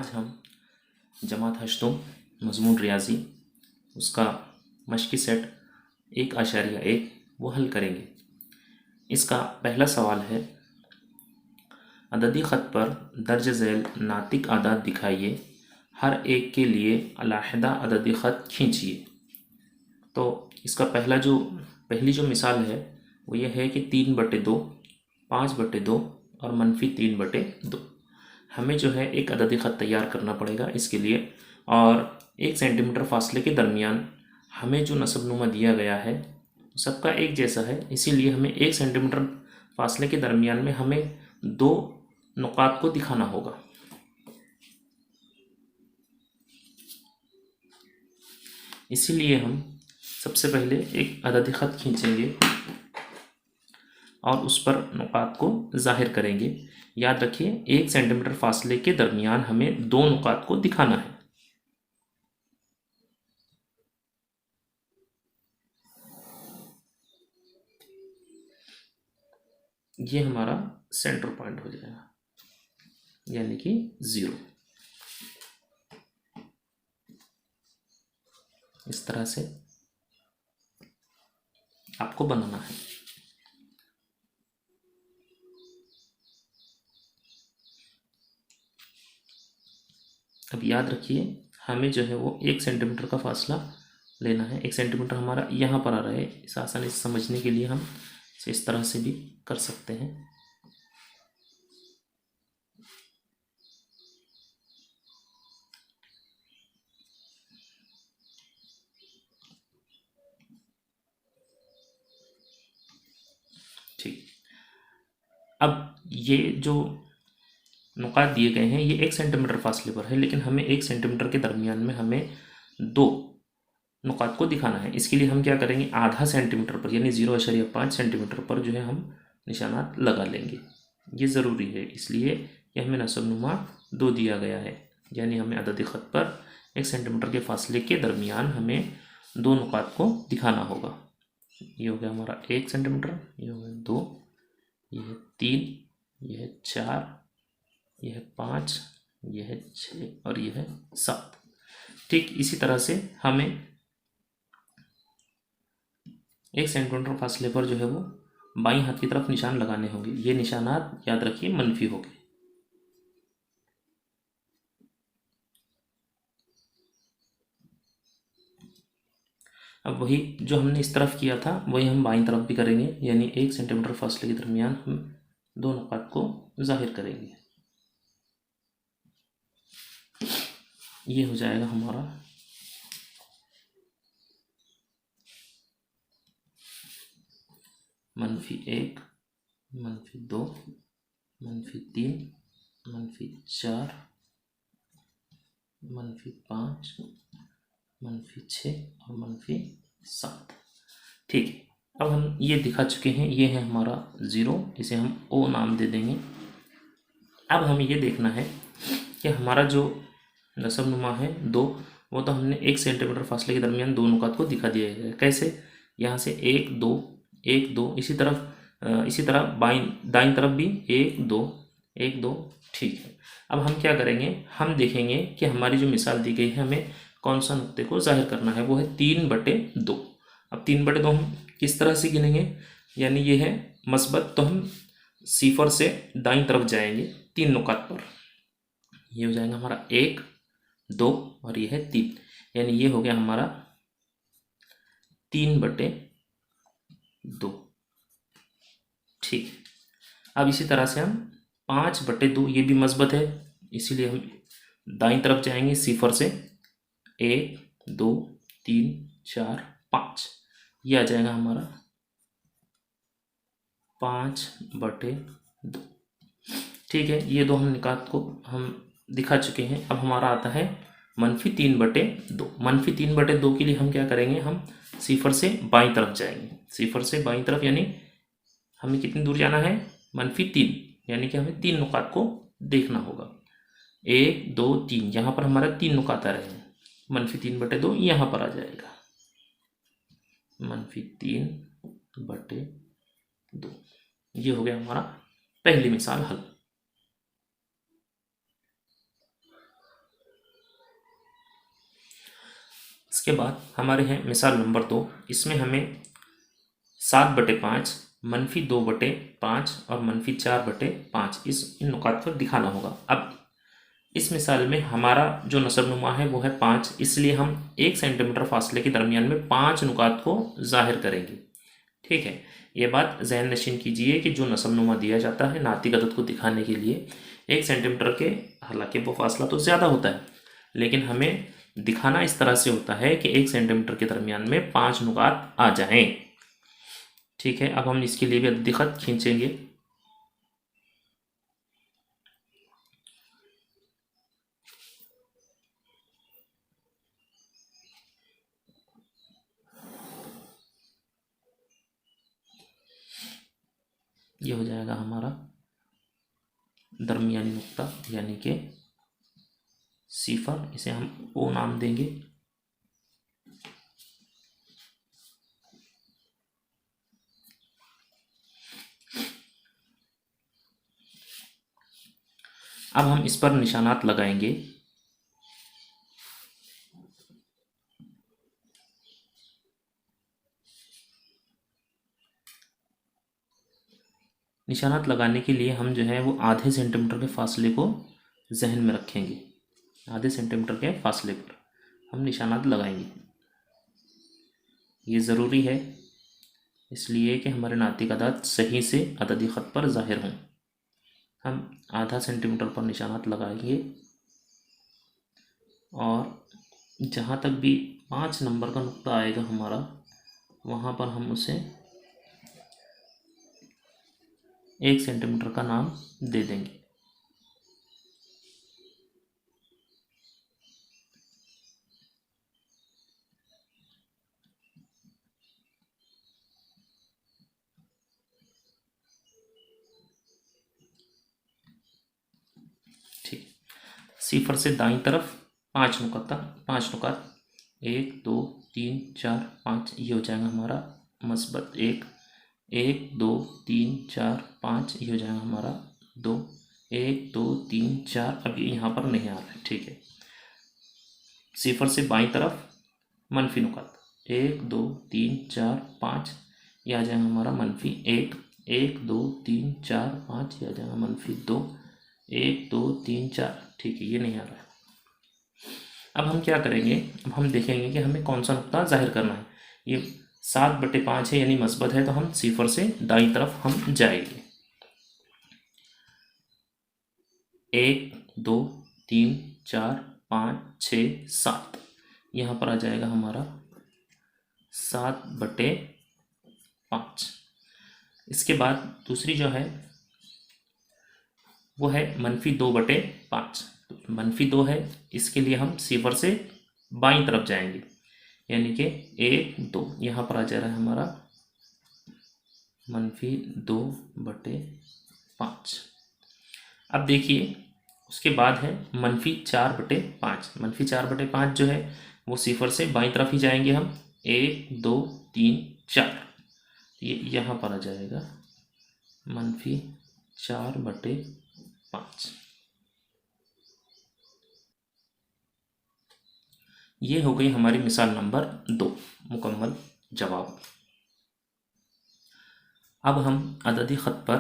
आज हम जमात हश्तुम मज़मून रियाज़ी उसका मश्की सेट 1.1 वो हल करेंगे। इसका पहला सवाल है, अददी ख़त पर दर्ज झैल नातिक आदाद दिखाइए, हर एक के लिए अलहदा अददी ख़त खींचिए। तो इसका पहली जो मिसाल है वो ये है कि 3/2, 5/2 और -3/2। हमें जो है एक अददी ख़त तैयार करना पड़ेगा इसके लिए, और 1 सेंटीमीटर फासले के दरमियान हमें जो नसबनुमा दिया गया है सबका एक जैसा है, इसीलिए हमें 1 सेंटीमीटर फासले के दरमियान में हमें 2 नुकात को दिखाना होगा। इसीलिए हम सबसे पहले एक अददी ख़त खींचेंगे और उस पर नुकात को ज़ाहिर करेंगे। याद रखिए 1 सेंटीमीटर फासले के दरमियान हमें 2 नुकात को दिखाना है। ये हमारा सेंटर पॉइंट हो जाएगा, यानी कि 0। इस तरह से आपको बनाना है। अब याद रखिए हमें जो है वो 1 सेंटीमीटर का फासला लेना है। 1 सेंटीमीटर हमारा यहाँ पर आ रहा है। इस आसानी से समझने के लिए हम इसे इस तरह से भी कर सकते हैं। ठीक, अब ये जो नुकात दिए गए हैं ये 1 सेंटीमीटर फासले पर है, लेकिन हमें 1 सेंटीमीटर के दरमियान में हमें 2 नुकात को दिखाना है। इसके लिए हम क्या करेंगे, आधा सेंटीमीटर पर यानी 0.5 सेंटीमीटर पर जो है हम निशानात लगा लेंगे। ये ज़रूरी है इसलिए कि हमें नसबनुमा 2 दिया गया है, यानी हमें अददी ख़त पर 1 सेंटीमीटर के फासले के दरमियान हमें 2 नुकात को दिखाना होगा। ये हो गया हमारा 1 सेंटीमीटर, ये हो गया 2, ये है 3, ये है 4, यह है 5, यह है 6 और यह है 7। ठीक इसी तरह से हमें 1 सेंटीमीटर फासले पर जो है वो बाईं हाथ की तरफ निशान लगाने होंगे। ये निशानात याद रखिए मनफी हो गए। अब वही जो हमने इस तरफ किया था वही हम बाईं तरफ भी करेंगे, यानी 1 सेंटीमीटर फासले के दरमियान हम 2 नुकात को जाहिर करेंगे। ये हो जाएगा हमारा -1, -2, -3, -4, -5, -6 और -7। ठीक है, अब हम ये दिखा चुके हैं। ये है हमारा 0, इसे हम O नाम दे देंगे। अब हमें ये देखना है कि हमारा जो नसबनुमा है 2, वो तो हमने 1 सेंटीमीटर फासले के दरमियान 2 नुकात को दिखा दिया है। कैसे, यहाँ से 1 2 1 2, इसी तरह दाईं तरफ भी 1 2 1 2। ठीक है, अब हम क्या करेंगे, हम देखेंगे कि हमारी जो मिसाल दी गई है हमें कौन सा नुक्ते को जाहिर करना है, वो है 3/2। अब 3/2 हम किस तरह से गिनेंगे, यानी ये है मस्बत, तो हम सिफर से दाईं तरफ जाएंगे 3 नुकात पर। ये हो जाएगा हमारा 1 2 और ये है 3, यानी ये हो गया हमारा 3/2। ठीक, अब इसी तरह से हम 5/2, ये भी मस्बत है, इसीलिए हम दाईं तरफ जाएंगे सिफर से 1 2 3 4 5। ये आ जाएगा हमारा 5/2। ठीक है, ये 2 हम निकात को हम दिखा चुके हैं। अब हमारा आता है -3/2। -3/2 के लिए हम क्या करेंगे, हम सिफर से बाईं तरफ जाएंगे। सिफर से बाईं तरफ यानी हमें कितनी दूर जाना है, -3, यानी कि हमें 3 नुकात को देखना होगा। 1 2 3, यहाँ पर हमारा 3 नुकात आ रहे हैं। -3/2 यहाँ पर आ जाएगा, -3/2। ये हो गया हमारा पहली मिसाल हल। उसके बाद हमारे हैं मिसाल नंबर 2। इसमें हमें 7/5, -2/5 और -4/5 इन नुकात पर दिखाना होगा। अब इस मिसाल में हमारा जो नसबनुमा है वो है 5, इसलिए हम 1 सेंटीमीटर फासले के दरमियान में 5 नुकात को जाहिर करेंगे। ठीक है, ये बात जहन नशीन कीजिए कि जो नसबनुमा दिया जाता है नातिक अदद को दिखाने के लिए 1 सेंटीमीटर के, हालांकि वो फासला तो ज़्यादा होता है, लेकिन हमें दिखाना इस तरह से होता है कि 1 सेंटीमीटर के दरमियान में 5 नुकात आ जाएं। ठीक है, अब हम इसके लिए भी अददी खत खींचेंगे। ये हो जाएगा हमारा दरमियानी नुक्ता यानी कि सिफर, इसे हम ओ नाम देंगे। अब हम इस पर निशानात लगाएंगे। निशानात लगाने के लिए हम जो है वो आधे सेंटीमीटर के फासले को जहन में रखेंगे। आधे सेंटीमीटर के फासले पर हम निशानात लगाएंगे। ये ज़रूरी है इसलिए कि हमारे नातिक अदाद सही से अददी ख़त पर ज़ाहिर हों। हम आधा सेंटीमीटर पर निशानात लगाएंगे और जहाँ तक भी 5 नंबर का नुक्ता आएगा हमारा, वहाँ पर हम उसे 1 सेंटीमीटर का नाम दे देंगे। ठीक, सिफर से दाईं तरफ 5 नुकात 1 2 3 4 5, ये हो जाएगा हमारा मस्बत 1 1 2 3 4 5, ये हो जाएगा हमारा 2 1 2 3 4। अब ये यहाँ पर नहीं आ रहा है। ठीक है, सिफर से बाईं तरफ मनफी नुकात 1 2 3 4 5, ये आ जाएगा हमारा -1 1 2 3 4 5, ये आ जाएगा -2 1 2 3 4। ठीक है, ये नहीं आ रहा है। अब हम क्या करेंगे, अब हम देखेंगे कि हमें कौन सा नुक्ता जाहिर करना है। ये 7/5 है यानी मस्बत है, तो हम सिफर से दाईं तरफ हम जाएंगे। 1 2 3 4 5 6 7, यहाँ पर आ जाएगा हमारा 7/5। इसके बाद दूसरी जो है वो है -2/5। -2 है, इसके लिए हम सिफर से बाईं तरफ जाएंगे यानी कि 1 2, यहाँ पर आ जा रहा है हमारा -2/5। अब देखिए उसके बाद है -4/5। -4/5 जो है वो सिफर से बाईं तरफ ही जाएंगे हम 1 2 3 4, ये यहाँ पर आ जाएगा -4/5। ये हो गई हमारी मिसाल नंबर 2 मुकम्मल जवाब। अब हम अददी ख़त पर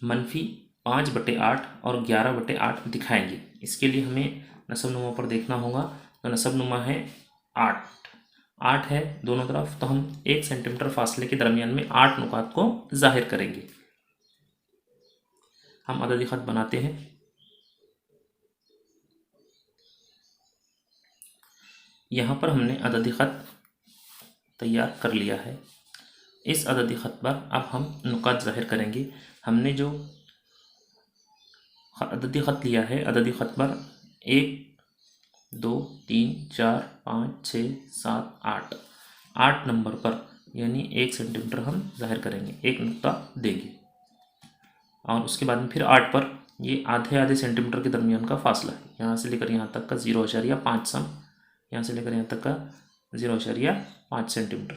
-5/8 और 11/8 दिखाएंगे। इसके लिए हमें नसबनुमा पर देखना होगा। तो नसबनुमा है 8 है दोनों तरफ, तो हम 1 सेंटीमीटर फासले के दरमियान में 8 नुकात को जाहिर करेंगे। हम अददी ख़त बनाते हैं। यहाँ पर हमने अददी ख़त तैयार कर लिया है। इस अददी ख़त पर अब हम नुकात ज़ाहिर करेंगे। हमने जो अददी ख़त लिया है, अददी ख़त पर 1 2 3 4 5 6 7 8 नंबर पर यानी 1 सेंटीमीटर हम ज़ाहिर करेंगे, एक नुक्ता देंगे। और उसके बाद में फिर 8 पर ये आधे सेंटीमीटर के दरमियान का फासला है, यहाँ से लेकर यहाँ तक का 0.5 सम, यहाँ से लेकर यहाँ तक का 0.5 सेंटीमीटर।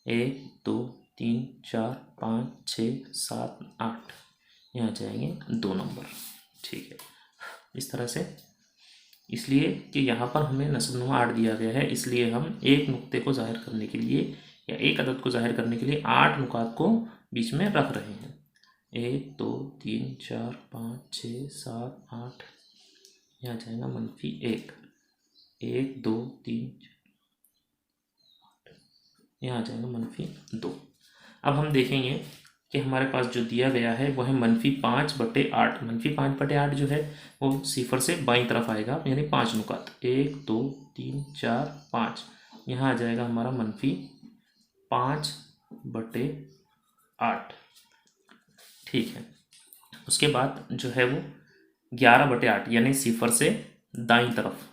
1 2 3 4 5 6 7 8, यहाँ जाएंगे 2 नंबर। ठीक है, इस तरह से इसलिए कि यहाँ पर हमें नस्बनुमा 8 दिया गया है, इसलिए हम एक नुक्ते को ज़ाहिर करने के लिए या एक अदद को ज़ाहिर करने के लिए 8 नुकात को बीच में रख रहे हैं। 1 2 3 4 5 6 7 8, यहाँ जाएगा -1, 1 2 3 8, यहाँ जाएगा -2। अब हम देखेंगे कि हमारे पास जो दिया गया है वह है -5/8। -5/8 जो है वो सिफर से बाईं तरफ आएगा, यानी 5 नुकात, 1 2 3 4 5, यहाँ आ जाएगा हमारा -5/8। ठीक है, उसके बाद जो है वो 11/8, यानी सिफर से दाईं तरफ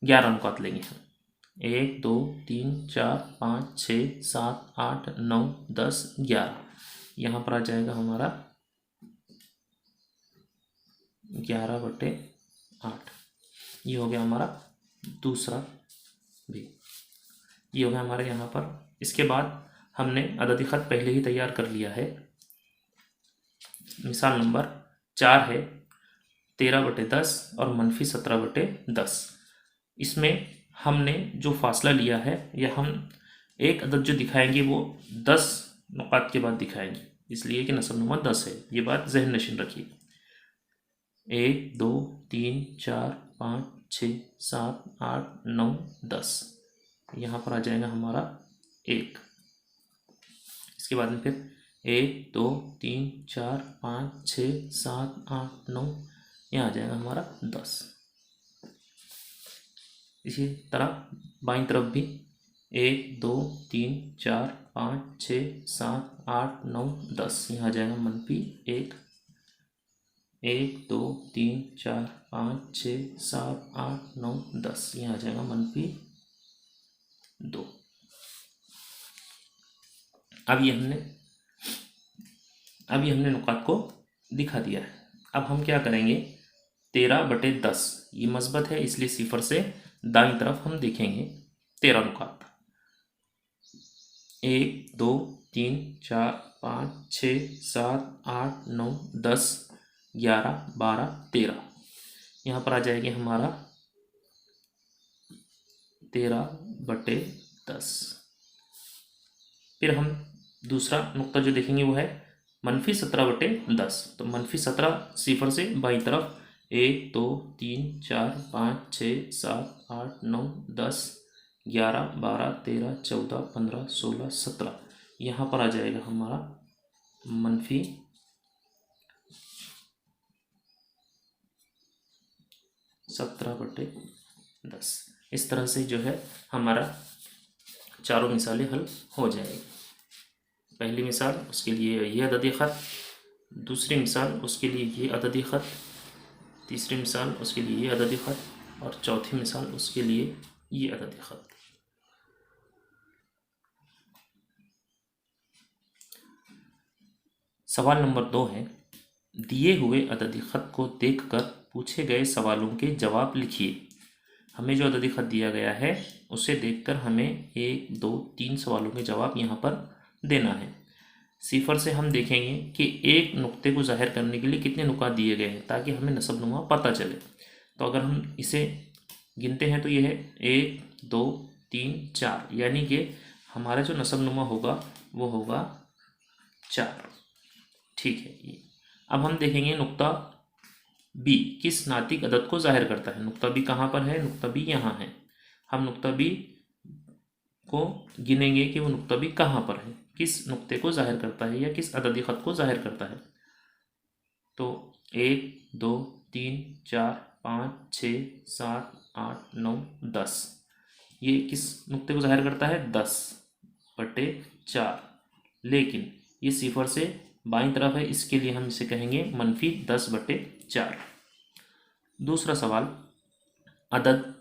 11 नुकात लेंगे हम। 1 2 3 4 5 6 7 8 9 10 11, यहाँ पर आ जाएगा हमारा 11/8। ये हो गया हमारा दूसरा भी, ये हो गया हमारे यहाँ पर। इसके बाद हमने अददी ख़त पहले ही तैयार कर लिया है। मिसाल नंबर 4 है 13/10 और -17/10। इसमें हमने जो फासला लिया है, या हम एक अदद जो दिखाएंगे वो 10 नुकात के बाद दिखाएंगे, इसलिए कि नस्बनुमा 10 है। ये बात जहन नशीन रखिए। 1 2 3 4 5 6 7 8 9 10, यहाँ पर आ जाएगा हमारा 1। इसके बाद में फिर 1 2 3 4 5 6 7 8 9, यहाँ आ जाएगा हमारा 10। इसी तरह बाईं तरफ भी 1 2 3 4 5 6 7 8 9 10, यहाँ आ जाएगा -1। 1 2 3 4 5 6 7 8 9 10, यहाँ आ जाएगा -2। अब ये हमने नुकात को दिखा दिया है। अब हम क्या करेंगे, 13/10, ये मस्बत है इसलिए सिफर से दाईं तरफ हम देखेंगे 13 नुकात। 1 2 3 4 5 6 7 8 9 10 11 12 13, यहाँ पर आ जाएगी हमारा 13/10। फिर हम दूसरा नुक्ता जो देखेंगे वो है -17/10। तो -17 सिफर से बाईं तरफ 1 2 3 4 5 6 7 8 9 10 11 12 13 14 15 16 17, यहाँ पर आ जाएगा हमारा -17/10। इस तरह से जो है हमारा चारों मिसालें हल हो जाएगी। पहली मिसाल उसके लिए ये अददी ख़त, दूसरी मिसाल उसके लिए ये अददी ख़त, तीसरी मिसाल उसके लिए ये अददी ख़त, और चौथी मिसाल उसके लिए ये अददी ख़त। सवाल नंबर 2 है, दिए हुए अददी ख़त को देखकर पूछे गए सवालों के जवाब लिखिए। हमें जो अददी ख़त दिया गया है उसे देखकर हमें 1 2 3 सवालों के जवाब यहाँ पर देना है। सिफर से हम देखेंगे कि एक नुक्ते को ज़ाहिर करने के लिए कितने नुकात दिए गए हैं, ताकि हमें नस्बनुमा पता चले। तो अगर हम इसे गिनते हैं तो ये है 1 2 3 4, यानी कि हमारा जो नस्बनुमा होगा वो होगा 4। ठीक है, अब हम देखेंगे नुक्ता बी किस नातिक अदद को ज़ाहिर करता है। नुक्ता बी कहाँ पर है, नुक्ता बी यहाँ है। हम नुक्ता बी को गिनेंगे कि वो नुक्ता बी कहाँ पर है, किस नुक्ते को ज़ाहिर करता है या किस अददी ख़त को ज़ाहिर करता है। तो 1 2 3 4 5 6 7 8 9 10, ये किस नुक्ते को ज़ाहिर करता है, 10/4, लेकिन ये सिफर से बाईं तरफ है, इसके लिए हम इसे कहेंगे -10/4। दूसरा सवाल, अदद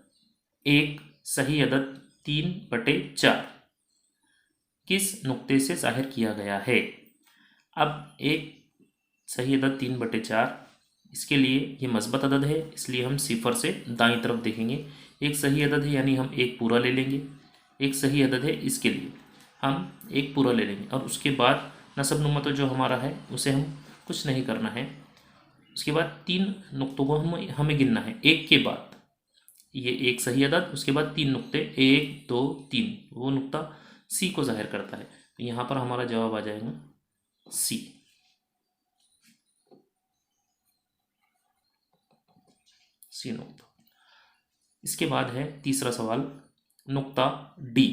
एक सही अदद 3/4 किस नुक्ते से ज़ाहिर किया गया है। अब एक सही अदद 3/4, इसके लिए ये मस्बत अदद है, इसलिए हम सिफर से दाईं तरफ देखेंगे। एक सही अदद है यानी हम एक पूरा ले लेंगे। एक सही अदद है, इसके लिए हम एक पूरा ले लेंगे, और उसके बाद नस्बनुमा तो जो हमारा है उसे हम कुछ नहीं करना है, उसके बाद 3 नुक्तों को हमें गिनना है एक के बाद। ये एक सही अदद, उसके बाद 3 नुक्ते 1 2 3, वो नुक्ता सी को जाहिर करता है। तो यहाँ पर हमारा जवाब आ जाएगा सी। सी नुक्ता। इसके बाद है तीसरा सवाल, नुक्ता डी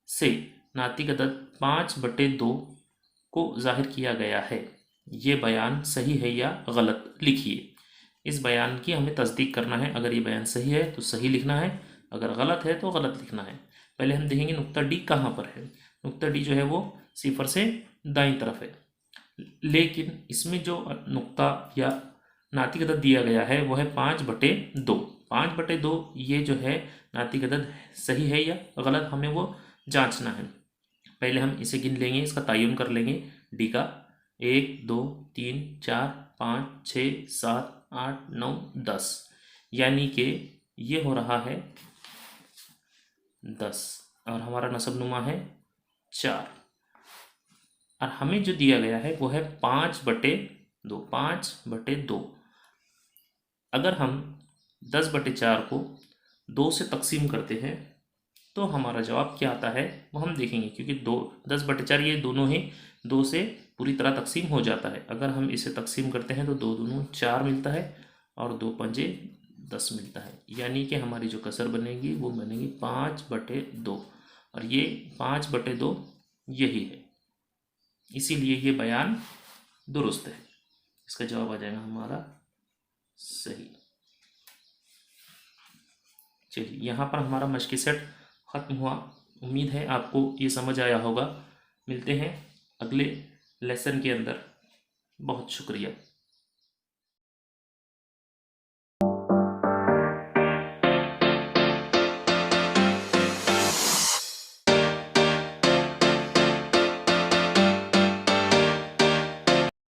से नातिक अदद 5/2 को जाहिर किया गया है, ये बयान सही है या गलत लिखिए। इस बयान की हमें तस्दीक करना है। अगर ये बयान सही है तो सही लिखना है, अगर गलत है तो गलत लिखना है। पहले हम देखेंगे नुक्ता डी कहाँ पर है। नुक्ता डी जो है वो सिफर से दाईं तरफ है, लेकिन इसमें जो नुक्ता या नातिक अदद दिया गया है वो है 5/2। 5/2 ये जो है नातिक अदद सही है या गलत, हमें वो जांचना है। पहले हम इसे गिन लेंगे, इसका तयन कर लेंगे डी का। 1 2 3 4 5 6 7 8 9 10, यानी कि ये हो रहा है 10 और हमारा नसबनुमा है 4। और हमें जो दिया गया है वो है 5/2। 5/2 अगर हम 10/4 को 2 से तकसीम करते हैं तो हमारा जवाब क्या आता है वो हम देखेंगे, क्योंकि 10/4 ये दोनों ही 2 से पूरी तरह तकसीम हो जाता है। अगर हम इसे तकसीम करते हैं तो 2 दूनी 4 मिलता है और 2 पंजे 10 मिलता है, यानी कि हमारी जो कसर बनेगी वो बनेगी 5/2 और ये 5/2 यही है, इसीलिए ये बयान दुरुस्त है। इसका जवाब आ जाएगा हमारा सही। चलिए यहाँ पर हमारा मश्क़ी सेट ख़त्म हुआ। उम्मीद है आपको ये समझ आया होगा। मिलते हैं अगले लेसन के अंदर। बहुत शुक्रिया।